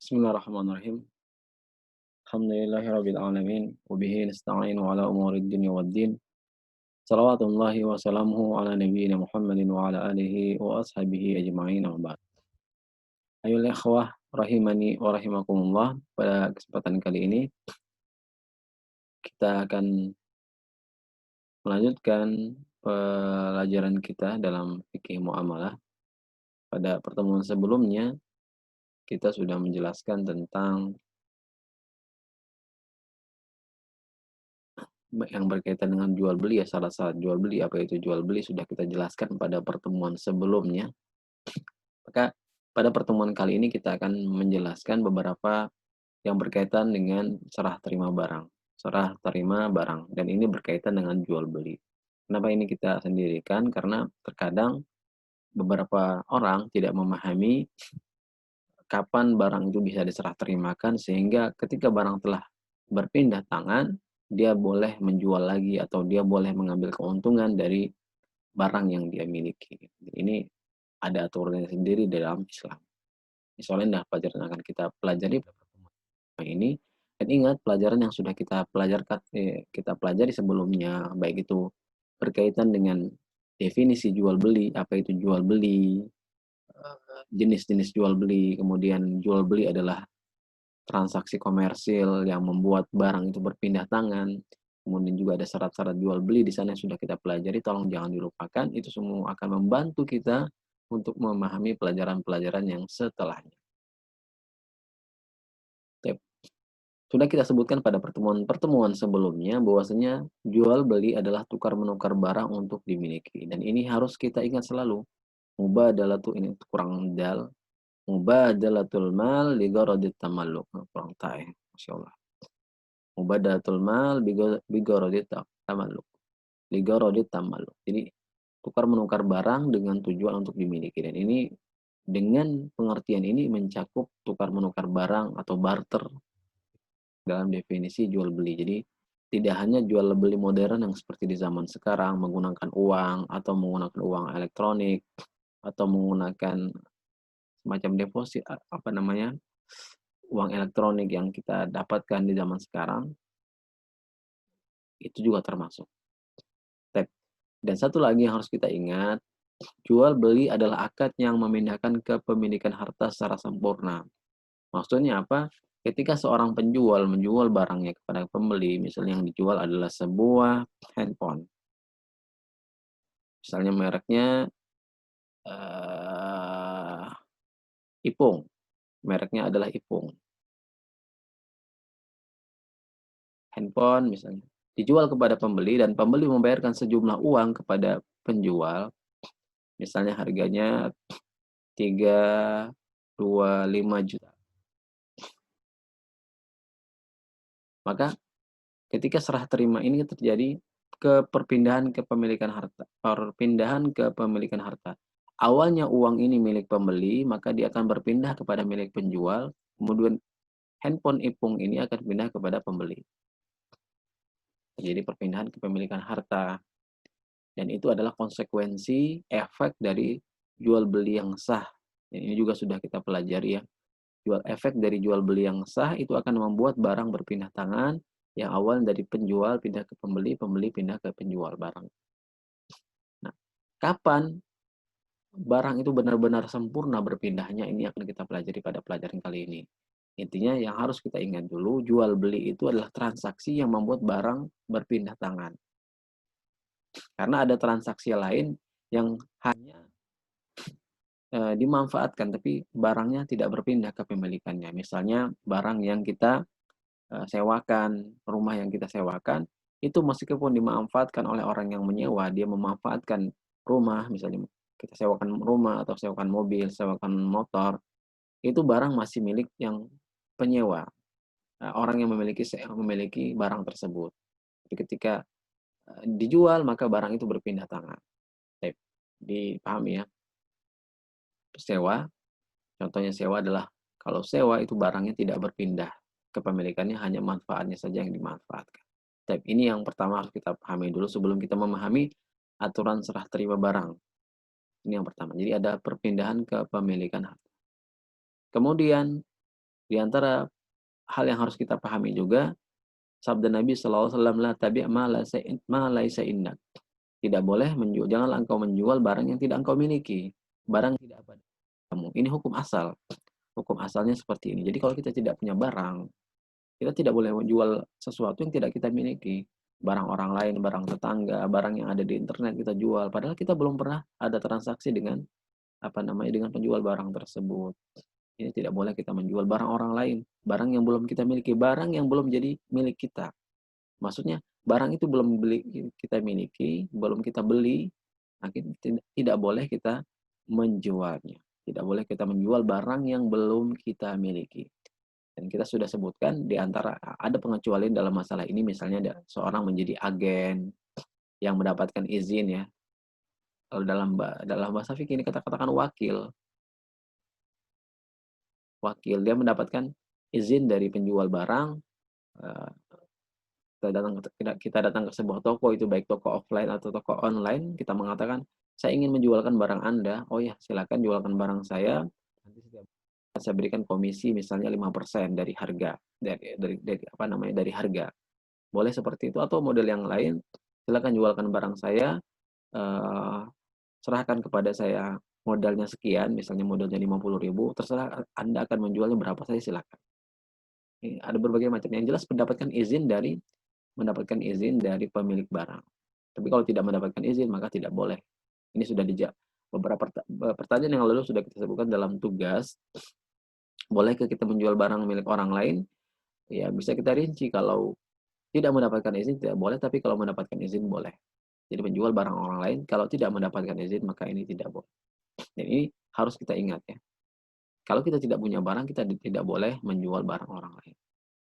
Bismillahirrahmanirrahim. Alhamdulillahirabbil alamin wa bihi nasta'inu ala umurid dunya waddin. Shalawatullahi wa salamuhu ala nabiyyina Muhammadin wa ala alihi wa ashabihi ajma'in amma ba'd. Ayolah ikhwah rahimani wa rahimakumullah. Pada kesempatan kali ini kita akan melanjutkan pelajaran kita dalam fikih muamalah. Pada pertemuan sebelumnya kita sudah menjelaskan tentang yang berkaitan dengan jual beli ya, syarat-syarat jual beli, apa itu jual beli sudah kita jelaskan pada pertemuan sebelumnya. Maka pada pertemuan kali ini kita akan menjelaskan beberapa yang berkaitan dengan serah terima barang. Serah terima barang dan ini berkaitan dengan jual beli. Kenapa ini kita sendirikan? Karena terkadang beberapa orang tidak memahami kapan barang itu bisa diserah terimakan sehingga ketika barang telah berpindah tangan, dia boleh menjual lagi atau dia boleh mengambil keuntungan dari barang yang dia miliki. Ini ada aturannya sendiri dalam Islam. Soalnya pelajaran yang akan kita pelajari pada pertemuan ini, dan ingat pelajaran yang sudah kita pelajari sebelumnya, baik itu berkaitan dengan definisi jual beli, apa itu jual beli, jenis-jenis jual beli, kemudian jual beli adalah transaksi komersil yang membuat barang itu berpindah tangan. Kemudian juga ada syarat-syarat jual beli di sana yang sudah kita pelajari, tolong jangan dilupakan. Itu semua akan membantu kita untuk memahami pelajaran-pelajaran yang setelahnya. Oke. Sudah kita sebutkan pada pertemuan-pertemuan sebelumnya bahwasanya jual beli adalah tukar menukar barang untuk dimiliki. Dan ini harus kita ingat selalu. Mubadalatu ini kurang dal. Mubadalatul mal li gharadit tamalluk. Kurang tae. Masyaallah. Mubadalatul mal bi gharadit tamalluk. Li gharadit tamalluk. Jadi tukar menukar barang dengan tujuan untuk dimiliki, dan ini dengan pengertian ini mencakup tukar menukar barang atau barter dalam definisi jual beli. Jadi tidak hanya jual beli modern yang seperti di zaman sekarang menggunakan uang atau menggunakan uang elektronik atau menggunakan semacam deposit apa namanya, uang elektronik yang kita dapatkan di zaman sekarang, itu juga termasuk. Dan satu lagi yang harus kita ingat, jual beli adalah akad yang memindahkan kepemilikan harta secara sempurna. Maksudnya apa? Ketika seorang penjual menjual barangnya kepada pembeli, misalnya yang dijual adalah sebuah handphone. Misalnya mereknya eh, Ipung, mereknya adalah Ipung. Handphone misalnya dijual kepada pembeli dan pembeli membayarkan sejumlah uang kepada penjual, misalnya harganya 325 juta. Maka ketika serah terima ini terjadi perpindahan kepemilikan harta. Awalnya uang ini milik pembeli, maka dia akan berpindah kepada milik penjual, kemudian handphone Ipung ini akan pindah kepada pembeli. Jadi perpindahan kepemilikan harta. Dan itu adalah konsekuensi efek dari jual beli yang sah. Dan ini juga sudah kita pelajari ya. Efek dari jual beli yang sah itu akan membuat barang berpindah tangan, yang awal dari penjual pindah ke pembeli, pembeli pindah ke penjual barang. Nah, kapan barang itu benar-benar sempurna berpindahnya, ini akan kita pelajari pada pelajaran kali ini. Intinya yang harus kita ingat dulu, jual beli itu adalah transaksi yang membuat barang berpindah tangan. Karena ada transaksi lain yang hanya dimanfaatkan, tapi barangnya tidak berpindah ke pemilikannya. Misalnya barang yang kita sewakan, rumah yang kita sewakan, itu meskipun dimanfaatkan oleh orang yang menyewa, dia memanfaatkan rumah, misalnya kita sewakan rumah atau sewakan mobil, sewakan motor, itu barang masih milik yang penyewa, orang yang memiliki barang tersebut. Tapi ketika dijual, maka barang itu berpindah tangan. Dipahami ya? Sewa, contohnya sewa adalah kalau sewa itu barangnya tidak berpindah kepemilikannya, hanya manfaatnya saja yang dimanfaatkan. Tapi ini yang pertama harus kita pahami dulu sebelum kita memahami aturan serah terima barang. Ini yang pertama. Jadi ada perpindahan kepemilikan harta. Kemudian Di antara hal yang harus kita pahami juga, sabda Nabi SAW, "La tabi' ma laisa indak." Tidak boleh janganlah engkau menjual barang yang tidak engkau miliki, barang tidak apa kamu. Ini hukum asal. Hukum asalnya seperti ini. Jadi kalau kita tidak punya barang, kita tidak boleh menjual sesuatu yang tidak kita miliki. Barang orang lain, barang tetangga, barang yang ada di internet kita jual. Padahal kita belum pernah ada transaksi dengan dengan penjual barang tersebut. Ini tidak boleh kita menjual barang orang lain, barang yang belum kita miliki, barang yang belum jadi milik kita. Maksudnya barang itu belum kita miliki, belum kita beli, tidak boleh kita menjualnya. Tidak boleh kita menjual barang yang belum kita miliki. Dan kita sudah sebutkan di antara ada pengecualian dalam masalah ini, misalnya ada seorang menjadi agen yang mendapatkan izin ya. Kalau dalam bahasa fikih ini katakan wakil. Wakil dia mendapatkan izin dari penjual barang, eh, kita datang ke sebuah toko, itu baik toko offline atau toko online, kita mengatakan, "Saya ingin menjualkan barang Anda." "Oh ya, silakan jualkan barang saya, nanti saya berikan komisi misalnya 5% dari harga, dari harga." Boleh seperti itu, atau model yang lain, "Silakan jualkan barang saya, eee, serahkan kepada saya modalnya sekian," misalnya modalnya 50.000, "terserah Anda akan menjualnya berapa, saya silakan." Ada berbagai macam, yang jelas mendapatkan izin dari pemilik barang. Tapi kalau tidak mendapatkan izin, maka tidak boleh. Ini sudah beberapa pertanyaan yang lalu sudah kita sebutkan dalam tugas. Bolehkah kita menjual barang milik orang lain? Ya, bisa kita rinci. Kalau tidak mendapatkan izin tidak boleh, tapi kalau mendapatkan izin boleh. Jadi menjual barang orang lain, kalau tidak mendapatkan izin, maka ini tidak boleh. Dan ini harus kita ingat ya. Kalau kita tidak punya barang, kita tidak boleh menjual barang orang lain.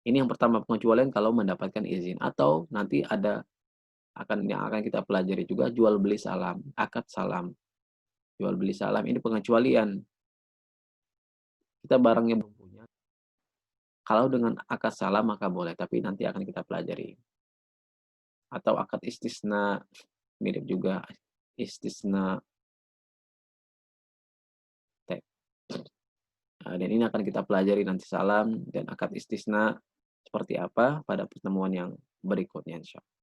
Ini yang pertama, pengecualian kalau mendapatkan izin. Atau nanti yang akan kita pelajari juga, jual beli salam, akad salam. Jual beli salam ini pengecualian. Kita barangnya belum punya. Kalau dengan akad salam maka boleh, tapi nanti akan kita pelajari. Atau akad istisna, mirip juga istisna. Dan ini akan kita pelajari nanti, salam dan akad istisna seperti apa pada pertemuan yang berikutnya insyaallah.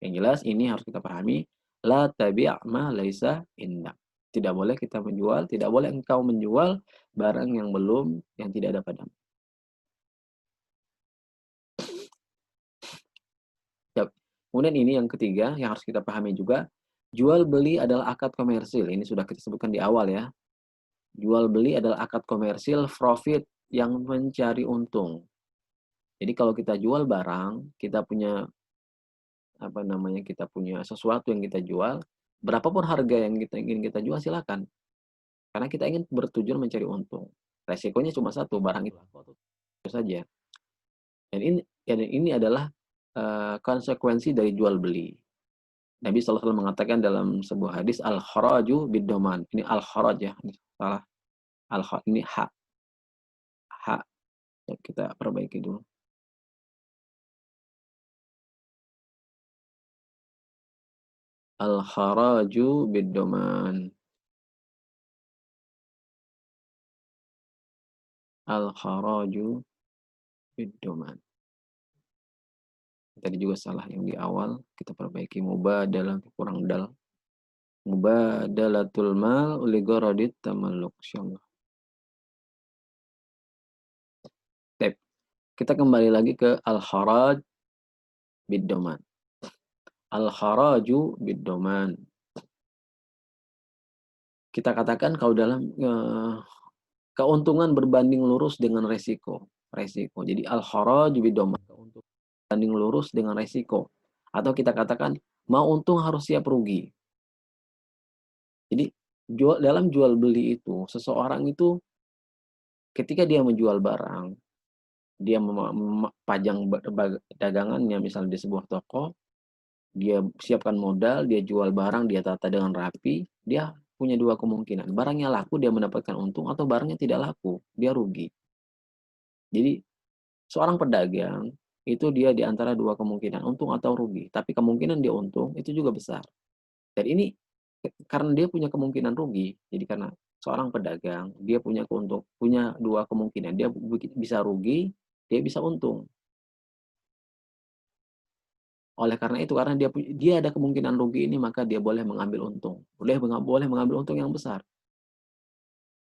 Yang jelas ini harus kita pahami, la tabi' ma laisa indak. Tidak boleh kita menjual, tidak boleh engkau menjual barang yang tidak ada padamu. Kemudian ini yang ketiga yang harus kita pahami juga, jual beli adalah akad komersil. Ini sudah kita sebutkan di awal ya. Jual beli adalah akad komersil, profit yang mencari untung. Jadi kalau kita jual barang, kita punya sesuatu yang kita jual, berapapun harga yang kita ingin kita jual silakan. Karena kita ingin bertujuan mencari untung. Resikonya cuma satu, barang itu saja. Dan ini adalah konsekuensi dari jual beli. Nabi SAW mengatakan dalam sebuah hadis, al-kharaju bid-doman. Ini al-kharaj ya, ini salah. Ini hak. Hak. Kita perbaiki dulu. Al-kharaju bid-doman. Al-kharaju bid-doman. Tadi juga salah yang di awal, kita perbaiki. Mubadalah, kurang dal. Mubadalatul mal li gharadit tamalluk, insyaallah. Kita kembali lagi ke al-kharaj bid-doman. Al-kharaju bid-doman. Kita katakan kalau dalam keuntungan berbanding lurus dengan resiko. Jadi al-kharaj bid-doman, keuntungan berbanding lurus dengan resiko. Atau kita katakan mau untung harus siap rugi. Jadi dalam jual beli itu, seseorang itu ketika dia menjual barang, dia pajang dagangannya misalnya di sebuah toko, dia siapkan modal, dia jual barang, dia tata dengan rapi, dia punya dua kemungkinan. Barangnya laku, dia mendapatkan untung, atau barangnya tidak laku, dia rugi. Jadi seorang pedagang itu dia di antara dua kemungkinan, untung atau rugi. Tapi kemungkinan dia untung itu juga besar. Dan ini karena dia punya kemungkinan rugi, jadi karena seorang pedagang, dia punya 2 kemungkinan, dia bisa rugi, dia bisa untung. Oleh karena itu, karena dia ada kemungkinan rugi ini, maka dia boleh mengambil untung, boleh mengambil untung yang besar.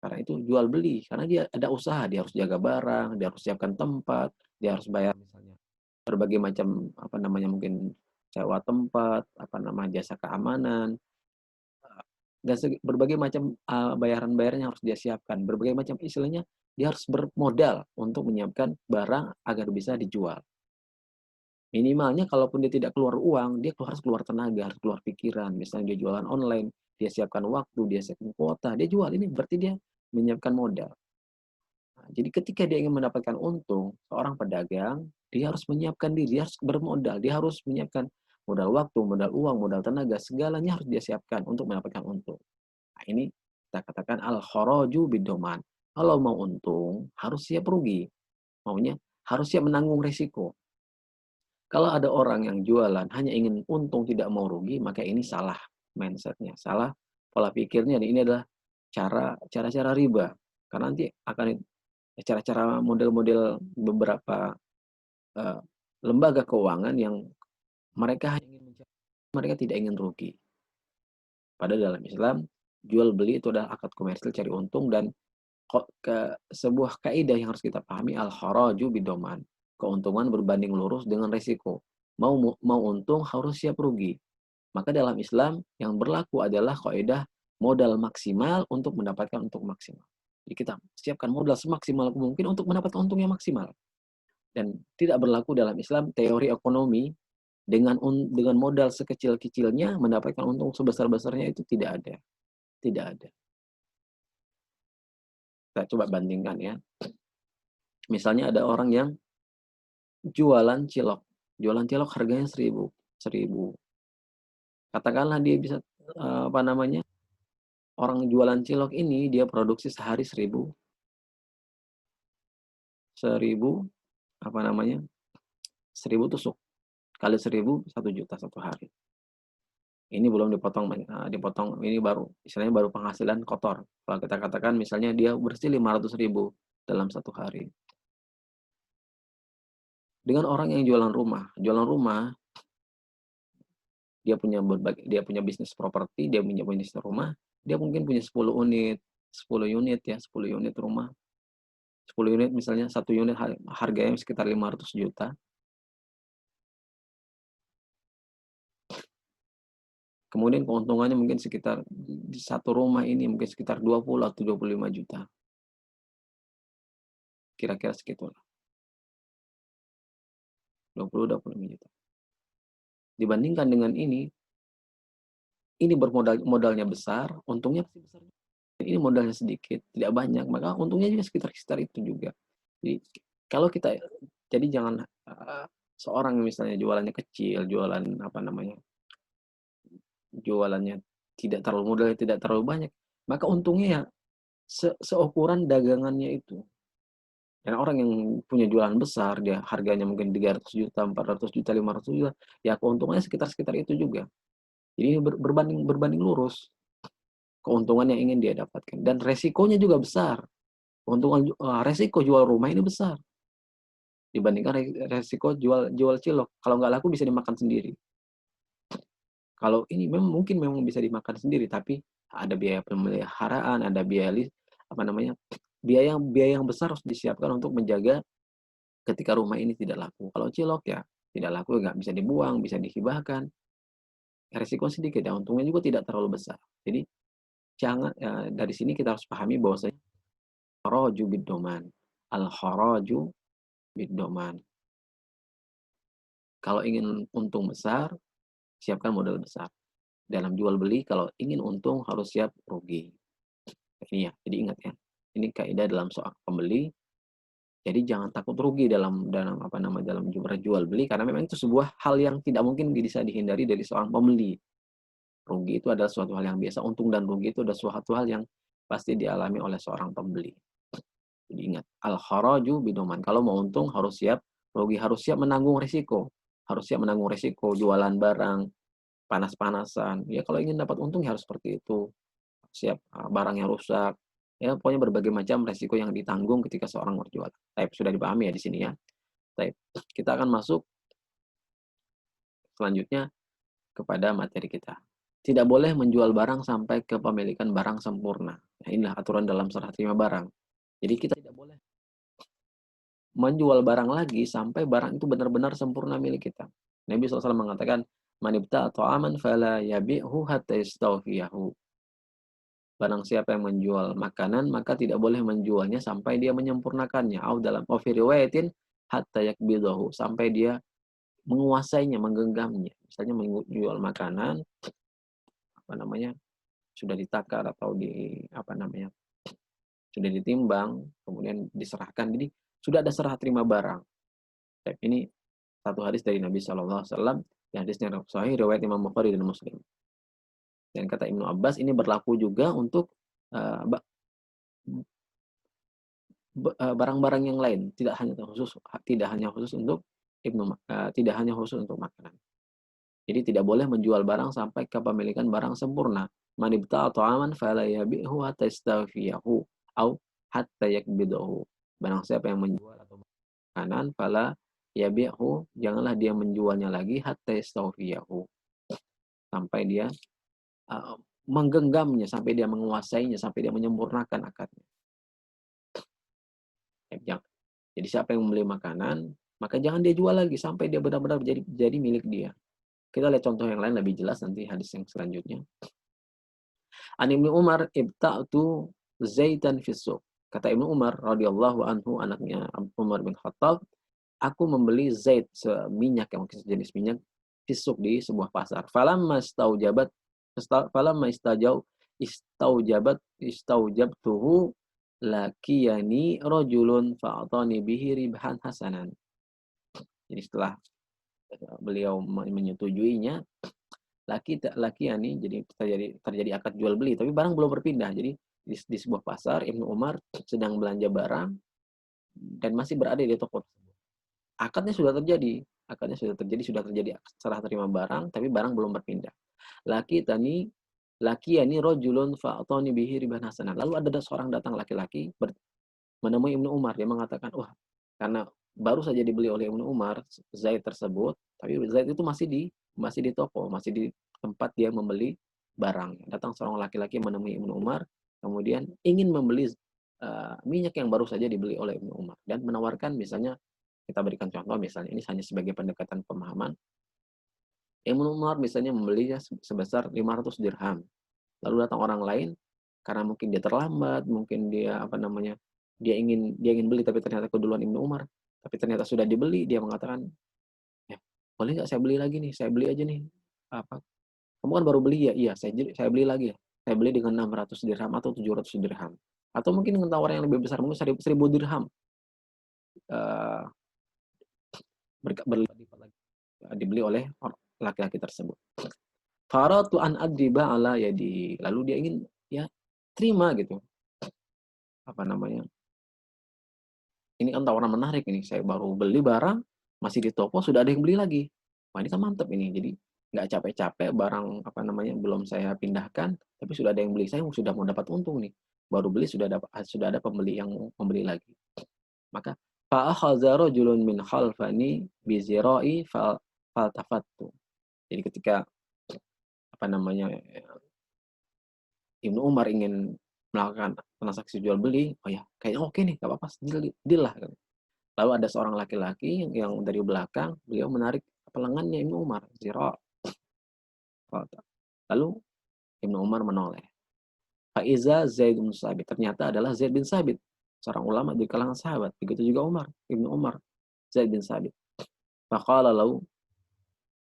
Karena itu jual beli, karena dia ada usaha, dia harus jaga barang, dia harus siapkan tempat, dia harus bayar misalnya berbagai macam, apa namanya, mungkin sewa tempat, apa nama, jasa keamanan, dan berbagai macam, bayaran-bayaran yang harus dia siapkan, berbagai macam istilahnya dia harus bermodal untuk menyiapkan barang agar bisa dijual. Minimalnya kalaupun dia tidak keluar uang, dia harus keluar tenaga, harus keluar pikiran. Misalnya dia jualan online, dia siapkan waktu, dia siapkan kuota, dia jual, ini berarti dia menyiapkan modal. Nah, jadi ketika dia ingin mendapatkan untung, seorang pedagang, dia harus menyiapkan diri, dia harus bermodal, dia harus menyiapkan modal waktu, modal uang, modal tenaga, segalanya harus dia siapkan untuk mendapatkan untung. Nah, ini kita katakan al-kharaju bid-dhaman. Kalau mau untung, harus siap rugi. Maunya harus siap menanggung resiko. Kalau ada orang yang jualan hanya ingin untung tidak mau rugi, maka ini salah mindset-nya, salah pola pikirnya. Dan ini adalah cara-cara riba. Karena nanti akan cara-cara model-model beberapa, eee, lembaga keuangan yang mereka hanya ingin mereka tidak ingin rugi. Padahal dalam Islam, jual beli itu adalah akad komersil cari untung, dan sebuah kaidah yang harus kita pahami, al-kharaju bidoman. Keuntungan berbanding lurus dengan resiko. Mau untung harus siap rugi. Maka dalam Islam yang berlaku adalah kaidah modal maksimal untuk mendapatkan untung maksimal. Jadi kita siapkan modal semaksimal mungkin untuk mendapatkan untung yang maksimal. Dan tidak berlaku dalam Islam teori ekonomi dengan modal sekecil-kecilnya mendapatkan untung sebesar-besarnya, itu tidak ada. Tidak ada. Kita coba bandingkan ya. Misalnya ada orang yang jualan cilok. Jualan cilok harganya 1.000. Katakanlah dia bisa, apa namanya, orang jualan cilok ini dia produksi sehari 1.000 apa namanya, 1.000 tusuk. Kali 1.000, 1 juta satu hari. Ini belum dipotong, ini baru istilahnya baru penghasilan kotor. Kalau kita katakan misalnya dia bersih 500.000 dalam satu hari. Dengan orang yang jualan rumah, dia punya bisnis properti, dia punya bisnis rumah, dia mungkin punya 10 unit, 10 unit ya, 10 unit rumah. 10 unit misalnya, 1 unit harganya sekitar 500 juta. Kemudian keuntungannya mungkin sekitar di satu rumah ini mungkin sekitar 20 atau 25 juta. Kira-kira segitulah. 20, 25 juta. Dibandingkan dengan ini modalnya besar, untungnya pasti besar. Ini modalnya sedikit, tidak banyak, maka untungnya juga sekitar itu juga. Jadi kalau kita jadi jangan, seorang misalnya jualannya kecil, jualan apa namanya, jualannya modalnya tidak terlalu banyak, maka untungnya ya seukuran dagangannya itu. Dan orang yang punya jualan besar, dia harganya mungkin 300 juta, 400 juta, 500 juta, ya keuntungannya sekitar itu juga. Jadi berbanding lurus keuntungan yang ingin dia dapatkan, dan resikonya juga besar. Resiko jual rumah ini besar dibandingkan resiko jual cilok. Kalau nggak laku bisa dimakan sendiri. Kalau ini memang bisa dimakan sendiri, tapi ada biaya pemeliharaan, ada apa namanya, biaya yang besar harus disiapkan untuk menjaga ketika rumah ini tidak laku. Kalau cilok ya tidak laku, nggak bisa dibuang, bisa dihibahkan. Resiko sedikit ya, untungnya juga tidak terlalu besar. Jadi dari sini kita harus pahami bahwasanya kharaju bid-dhaman. Al-kharaju bid-dhaman. Kalau ingin untung besar, siapkan modal besar. Dalam jual beli kalau ingin untung harus siap rugi. Ini ya, jadi ingat ya. Ini kaidah dalam soal pembeli. Jadi jangan takut rugi dalam jual beli, karena memang itu sebuah hal yang tidak mungkin bisa dihindari dari seorang pembeli. Rugi itu adalah suatu hal yang biasa, untung dan rugi itu adalah suatu hal yang pasti dialami oleh seorang pembeli. Jadi ingat, al-kharaju bidoman. Kalau mau untung harus siap rugi, harus siap menanggung risiko. Harus siap menanggung risiko jualan barang panas-panasan. Ya kalau ingin dapat untung ya harus seperti itu. Siap barang yang rusak, Ya, pokoknya berbagai macam resiko yang ditanggung ketika seorang berjualan. Baik, sudah dipahami ya di sini ya. Baik, kita akan masuk selanjutnya kepada materi kita. Tidak boleh menjual barang sampai kepemilikan barang sempurna. Nah, inilah aturan dalam serah terima barang. Jadi kita tidak boleh menjual barang lagi sampai barang itu benar-benar sempurna milik kita. Nabi SAW mengatakan, "Man ibta'a ta'aman fala yabi'hu hatta yastawfiyahu." Barang siapa yang menjual makanan, maka tidak boleh menjualnya sampai dia menyempurnakannya. Au dalam fi riwayatin hatta yakbidahu, sampai dia menguasainya, menggenggamnya. Misalnya menjual makanan, apa namanya, sudah ditakar atau apa namanya, sudah ditimbang, kemudian diserahkan. Jadi sudah ada serah terima barang. Ini satu hadis dari Nabi Shallallahu Alaihi Wasallam, yang hadisnya sahih riwayat Imam Bukhari dan Muslim. Dan kata Ibnu Abbas ini berlaku juga untuk uh, barang-barang yang lain, tidak hanya khusus untuk tidak hanya khusus untuk makanan. Jadi tidak boleh menjual barang sampai kepemilikan barang sempurna. Man ibta'a ta'aman fala yabi'hu hatta yastawfiyahu au hatta yakbidahu. Barang siapa yang menjual atau makanan fala yabi'hu, janganlah dia menjualnya lagi hatta yastawfiyahu, sampai dia uh, menggenggamnya, sampai dia menguasainya, sampai dia menyempurnakan akadnya. Jadi siapa yang membeli makanan, maka jangan dia jual lagi sampai dia benar-benar jadi milik dia. Kita lihat contoh yang lain lebih jelas nanti hadis yang selanjutnya. An Ibnu Umar ibta'tu zaitan fis suq. Kata Ibnu Umar radhiyallahu anhu, anaknya Umar bin Khattab, aku membeli zait, minyak yang jenis minyak, fis suq, di sebuah pasar. Falamma istaujabtuhu lakiyani rajulun fa'atani bihi ribhan hasanan. Jadi setelah beliau menyetujuinya, lakiyani, jadi terjadi akad jual beli, tapi barang belum berpindah. Jadi di sebuah pasar Ibnu Umar sedang belanja barang dan masih berada di toko tersebut. Akadnya sudah terjadi serah terima barang, tapi barang belum berpindah. Lakiyani rajulun fa'atani bihi riban hasanan. Lalu ada seorang datang laki-laki menemui Ibnu Umar. Dia mengatakan, wah, karena baru saja dibeli oleh Ibnu Umar zait tersebut, tapi zait itu masih di toko, masih di tempat dia membeli barang. Datang seorang laki-laki menemui Ibnu Umar, kemudian ingin membeli minyak yang baru saja dibeli oleh Ibnu Umar dan menawarkan, misalnya kita berikan contoh, misalnya ini hanya sebagai pendekatan pemahaman. Ibnu Umar misalnya membelinya sebesar 500 dirham. Lalu datang orang lain, karena mungkin dia terlambat, mungkin dia dia ingin beli tapi ternyata keduluan Ibnu Umar, tapi ternyata sudah dibeli, dia mengatakan, ya boleh nggak saya beli lagi nih, saya beli aja nih, apa, kamu kan baru beli ya, iya saya beli lagi ya, saya beli dengan 600 dirham atau 700 dirham, atau mungkin dengan tawaran yang lebih besar, mungkin 1000 dirham, uh, berlipat lagi, dibeli oleh laki-laki tersebut. Faratu an adriba ala yadi, lalu dia ingin ya terima gitu, apa namanya, ini kan tawaran menarik ini, saya baru beli barang, masih di toko, sudah ada yang beli lagi. Wah, ini kan mantap ini. Jadi nggak capek-capek barang, apa namanya, belum saya pindahkan, tapi sudah ada yang beli. Saya sudah mau dapat untung nih. Baru beli sudah ada pembeli yang membeli lagi. Maka fa'akhadha rajulun min khalfani bi zira'i faltafattu. Jadi ketika apa namanya, Ibnu Umar ingin melakukan transaksi jual beli, oh ya, kayaknya oke nih, nggak apa-apa, deal lah. Lalu ada seorang laki-laki yang dari belakang, beliau menarik lengannya Ibnu Umar, zira. Lalu Ibnu Umar menoleh. Faiza Zaid bin Sabit, ternyata adalah Zaid bin Sabit, seorang ulama di kalangan sahabat. Begitu juga Ibnu Umar, Zaid bin Sabit. Faqala lalu,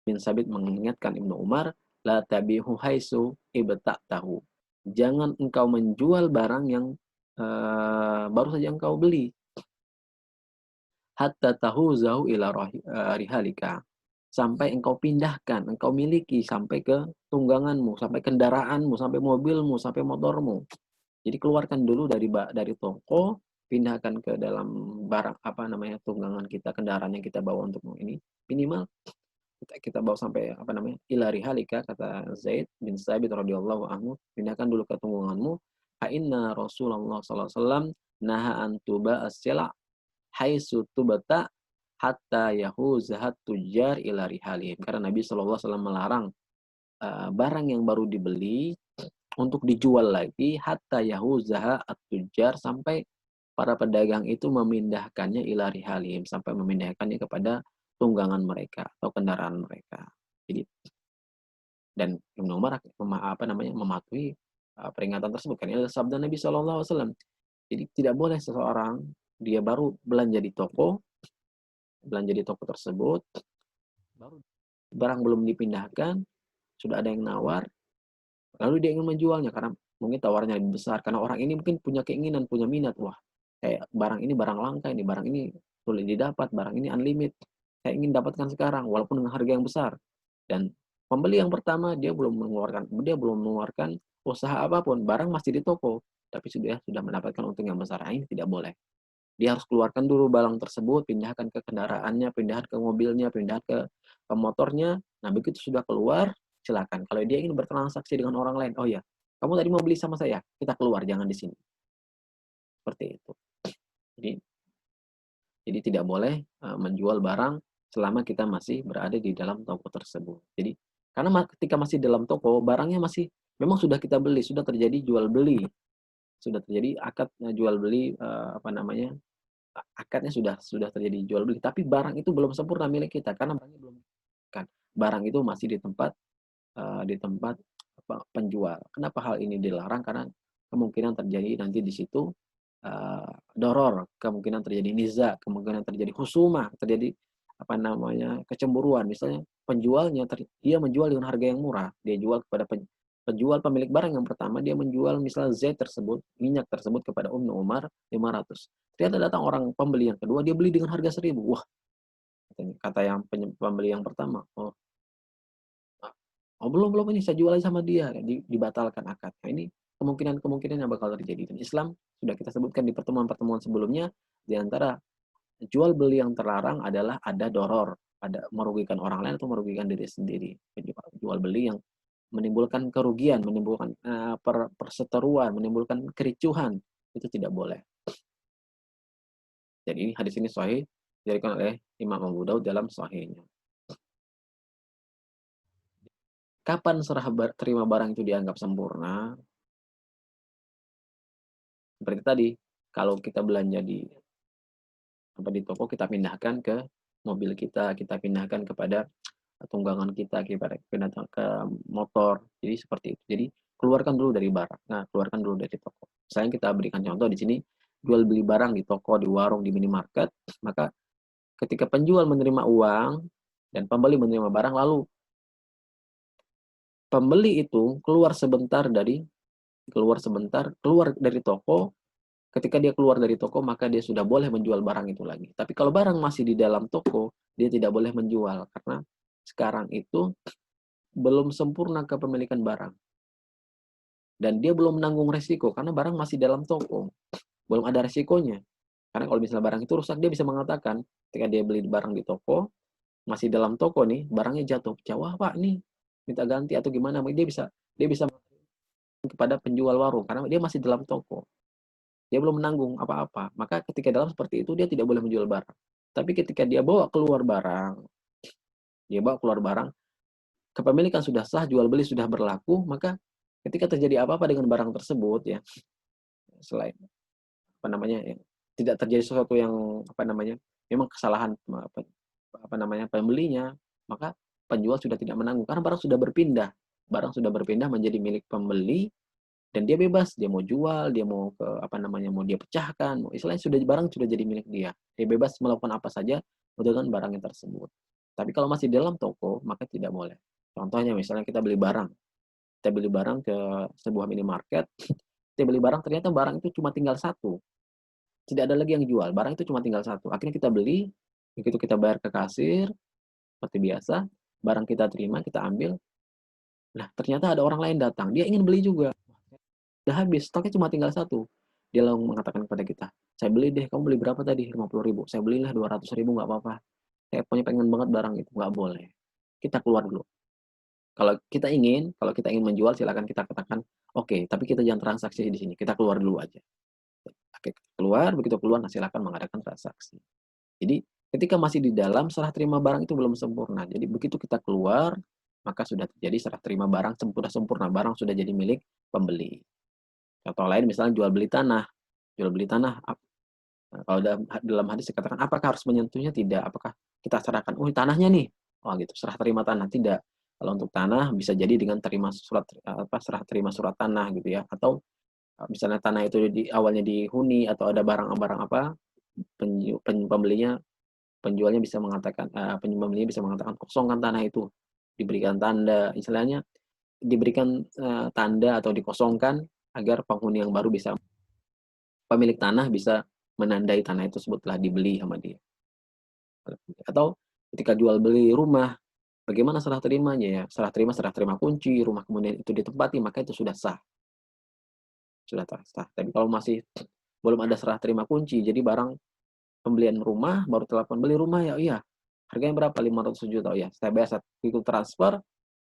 bin Sabit mengingatkan Ibnu Umar, la tabihu haisu ibta'tahu. Jangan engkau menjual barang yang baru saja engkau beli. Hatta tahuzahu ila rihalika. Sampai engkau pindahkan, engkau miliki sampai ke tungganganmu, sampai kendaraanmu, sampai mobilmu, sampai motormu. Jadi keluarkan dulu dari toko, pindahkan ke dalam barang, apa namanya, tunggangan kita, kendaraan yang kita bawa untuk ini. Minimal kita bawa sampai, apa namanya, ila rihalika, kata Zaid bin Sabit radhiyallahu anhu, pindahkan dulu ke tungganganmu, fa inna Rasulullah sallallahu alaihi wasallam naha an tuba'as sila' haitsu tubata hatta yahuzahat tujjar ila rihalihim. Karena Nabi sallallahu alaihi wasallam melarang barang yang baru dibeli untuk dijual lagi hatta yahuzaha at-tujjar, sampai para pedagang itu memindahkannya ila rihalihim, sampai memindahkannya kepada tunggangan mereka atau kendaraan mereka. Jadi dan Ibnu Umar mematuhi peringatan tersebut kan sabda Nabi sallallahu alaihi wasallam. Jadi tidak boleh seseorang dia baru belanja di toko tersebut, baru barang belum dipindahkan, sudah ada yang nawar, lalu dia ingin menjualnya karena mungkin tawarnya lebih besar, karena orang ini mungkin punya keinginan, punya minat, wah kayak barang ini barang langka ini, barang ini sulit didapat, barang ini unlimited, saya ingin dapatkan sekarang walaupun dengan harga yang besar. Dan pembeli yang pertama dia belum mengeluarkan usaha apapun, barang masih di toko, tapi sudah mendapatkan untung yang besar. Nah, ini tidak boleh. Dia harus keluarkan dulu barang tersebut, pindahkan ke kendaraannya, pindahkan ke mobilnya, pindahkan ke motornya. Nah, begitu sudah keluar, silakan. Kalau dia ingin bertransaksi dengan orang lain, oh ya, kamu tadi mau beli sama saya, kita keluar, jangan di sini. Seperti itu. Jadi tidak boleh menjual barang selama kita masih berada di dalam toko tersebut. Jadi karena ketika masih dalam toko, barangnya masih memang sudah kita beli, sudah terjadi jual beli, sudah terjadi akad jual beli, akadnya sudah terjadi jual beli, tapi barang itu belum sempurna milik kita karena barangnya belum kan. Barang itu masih di tempat penjual. Kenapa hal ini dilarang? Karena kemungkinan terjadi nanti di situ doror, kemungkinan terjadi niza, kemungkinan terjadi husumah, terjadi kecemburuan. Misalnya penjualnya dia menjual dengan harga yang murah, dia jual kepada penjual pemilik barang yang pertama, dia menjual misalnya minyak tersebut kepada Ibnu Umar 500. Ternyata datang orang pembeli yang kedua, dia beli dengan harga 1.000. Wah, kata yang pembeli yang pertama, oh belum ini saya jual aja sama dia, dibatalkan akad. Nah, ini kemungkinan yang bakal terjadi. Dan Islam sudah kita sebutkan di pertemuan-pertemuan sebelumnya, di antara jual beli yang terlarang adalah ada doror, ada merugikan orang lain atau merugikan diri sendiri. Jual beli yang menimbulkan kerugian, menimbulkan perseteruan, menimbulkan kericuhan, itu tidak boleh. Jadi hadis ini sahih diriwayatkan oleh Imam Abu Daud dalam sahihnya. Kapan terima barang itu dianggap sempurna? Seperti tadi, kalau kita belanja di toko, kita pindahkan ke mobil kita pindahkan kepada tunggangan kita pindahkan ke motor. Jadi seperti itu. Jadi keluarkan dulu dari barang. Nah, keluarkan dulu dari toko. Misalnya kita berikan contoh di sini, jual beli barang di toko, di warung, di minimarket, maka ketika penjual menerima uang dan pembeli menerima barang, lalu pembeli itu keluar dari toko. Ketika dia keluar dari toko, maka dia sudah boleh menjual barang itu lagi. Tapi kalau barang masih di dalam toko, dia tidak boleh menjual karena sekarang itu belum sempurna kepemilikan barang. Dan dia belum menanggung resiko karena barang masih dalam toko. Belum ada resikonya. Karena kalau misalnya barang itu rusak, dia bisa mengatakan ketika dia beli barang di toko, masih dalam toko nih, barangnya jatuh. Wah, Pak, nih minta ganti atau gimana? Dia bisa kepada penjual warung karena dia masih dalam toko. Dia belum menanggung apa-apa. Maka ketika dalam seperti itu dia tidak boleh menjual barang. Tapi ketika dia bawa keluar barang, kepemilikan sudah sah, jual beli sudah berlaku, maka ketika terjadi apa-apa dengan barang tersebut ya, selain ya, tidak terjadi sesuatu yang memang kesalahan pembelinya, maka penjual sudah tidak menanggung karena barang sudah berpindah. Barang sudah berpindah menjadi milik pembeli. Dan dia bebas, dia mau jual, dia mau mau dia pecahkan, istilahnya barang sudah jadi milik dia. Dia bebas melakukan apa saja dengan barangnya tersebut. Tapi kalau masih dalam toko, maka tidak boleh. Contohnya misalnya kita beli barang ke sebuah minimarket, kita beli barang ternyata barang itu cuma tinggal satu. Tidak ada lagi yang jual, barang itu cuma tinggal satu. Akhirnya kita beli, begitu kita bayar ke kasir, seperti biasa, barang kita terima, kita ambil. Nah, ternyata ada orang lain datang, dia ingin beli juga. Udah habis, stoknya cuma tinggal satu. Dia langsung mengatakan kepada kita, saya beli deh, kamu beli berapa tadi? 50.000. Saya belilah 200.000, nggak apa-apa. Saya pengen banget barang itu, nggak boleh. Kita keluar dulu. Kalau kita ingin menjual silakan kita katakan, "Oke, tapi kita jangan transaksi di sini, kita keluar dulu aja." Oke, keluar, begitu keluar, nah silakan mengadakan transaksi. Jadi, ketika masih di dalam, serah terima barang itu belum sempurna. Jadi begitu kita keluar, maka sudah terjadi serah terima barang sudah sempurna, barang sudah jadi milik pembeli. Contoh lain misalnya jual beli tanah kalau dalam hadis dikatakan, "Apakah harus menyentuhnya?" Tidak. Apakah kita serahkan, "Oh, tanahnya nih." Oh, gitu, serah terima tanah, tidak. Kalau untuk tanah bisa jadi dengan terima surat, serah terima surat tanah gitu ya, atau, misalnya tanah itu awalnya dihuni atau ada barang-barang pembelinya penjualnya bisa mengatakan pembelinya bisa mengatakan, "Kosongkan tanah itu." Diberikan tanda, istilahnya diberikan, tanda atau dikosongkan agar penghuni yang baru bisa pemilik tanah bisa menandai tanah itu tersebut telah dibeli sama dia. Atau ketika jual beli rumah, bagaimana serah terimanya ya? Serah terima kunci, rumah kemudian itu ditempati, maka itu sudah sah, sah. Tapi kalau masih belum ada serah terima kunci, jadi barang pembelian rumah, baru telepon, "Beli rumah ya?" "Iya." "Harganya berapa?" 500 juta. "Oh ya, saya biasa ikut transfer."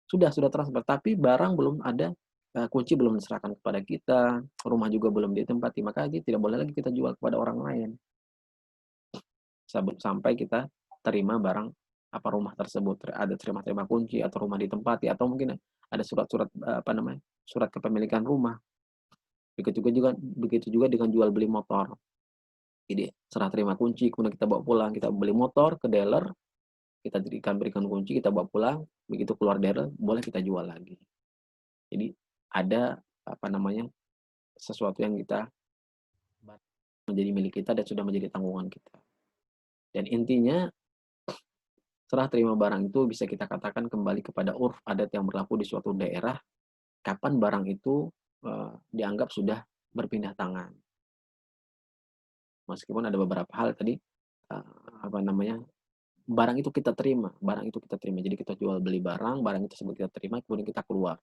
Sudah transfer, tapi barang belum ada, kunci belum diserahkan kepada kita, rumah juga belum ditempati, maka tidak boleh lagi kita jual kepada orang lain, sampai kita terima barang, rumah tersebut, ada terima-terima kunci atau rumah ditempati atau mungkin ada surat-surat, surat kepemilikan rumah. Begitu juga dengan jual beli motor. Jadi serah terima kunci, kemudian kita bawa pulang, kita beli motor ke dealer, kita berikan kunci, kita bawa pulang, begitu keluar dealer, boleh kita jual lagi. Jadi ada, apa namanya, sesuatu yang kita menjadi milik kita dan sudah menjadi tanggungan kita. Dan intinya, serah terima barang itu bisa kita katakan kembali kepada urf adat yang berlaku di suatu daerah, kapan barang itu, dianggap sudah berpindah tangan. Meskipun ada beberapa hal tadi, apa namanya, barang itu kita terima. Jadi kita jual beli barang, barang itu tersebut kita terima, kemudian kita keluar.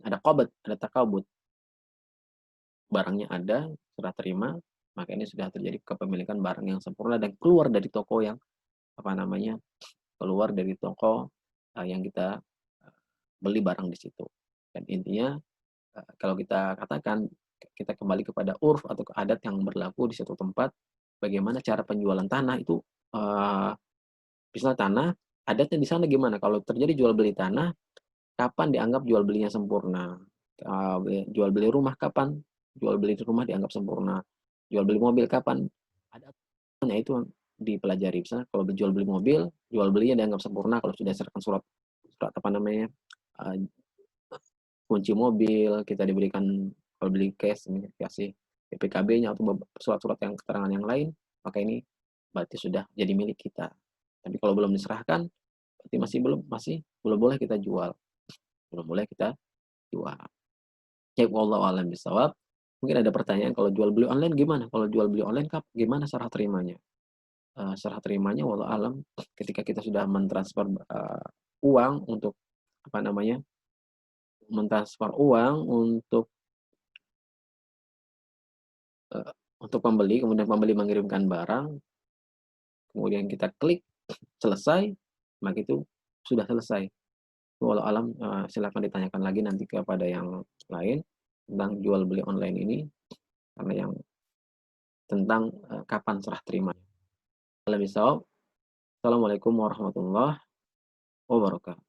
Ada qabd, ada takabut, barangnya ada, serah terima, maka ini sudah terjadi kepemilikan barang yang sempurna dan keluar dari toko yang, apa namanya, keluar dari toko, yang kita, beli barang di situ. Dan intinya, kalau kita katakan, kita kembali kepada urf atau ke adat yang berlaku di suatu tempat, bagaimana cara penjualan tanah itu, eee, misalnya tanah, adatnya di sana gimana? Kalau terjadi jual beli tanah, kapan dianggap jual belinya sempurna? Jual beli rumah kapan? Jual beli rumah dianggap sempurna. Jual beli mobil kapan? Ada aturannya, itu yang dipelajari. Misalnya kalau jual beli mobil, jual belinya dianggap sempurna kalau sudah serahkan surat surat apa namanya, eee, kunci mobil, kita diberikan kalau beli cash dikasih PPKB-nya atau surat-surat yang keterangan yang lain, maka ini berarti sudah jadi milik kita. Tapi kalau belum diserahkan, berarti masih belum boleh kita jual, belum boleh kita jual. Ya wallahu a'lam bishawab. Mungkin ada pertanyaan, kalau jual beli online gimana? Kalau jual beli online gimana serah terimanya? Serah terimanya wallahu alam ketika kita sudah mentransfer, uang apa namanya, mentransfer uang eee, untuk pembeli, kemudian pembeli mengirimkan barang, kemudian kita klik selesai, maka itu sudah selesai. Wallahu alam, silakan ditanyakan lagi nanti kepada yang lain tentang jual beli online ini, karena yang tentang, kapan serah terima. Wallahualam bishawab. Assalamualaikum warahmatullahi wabarakatuh.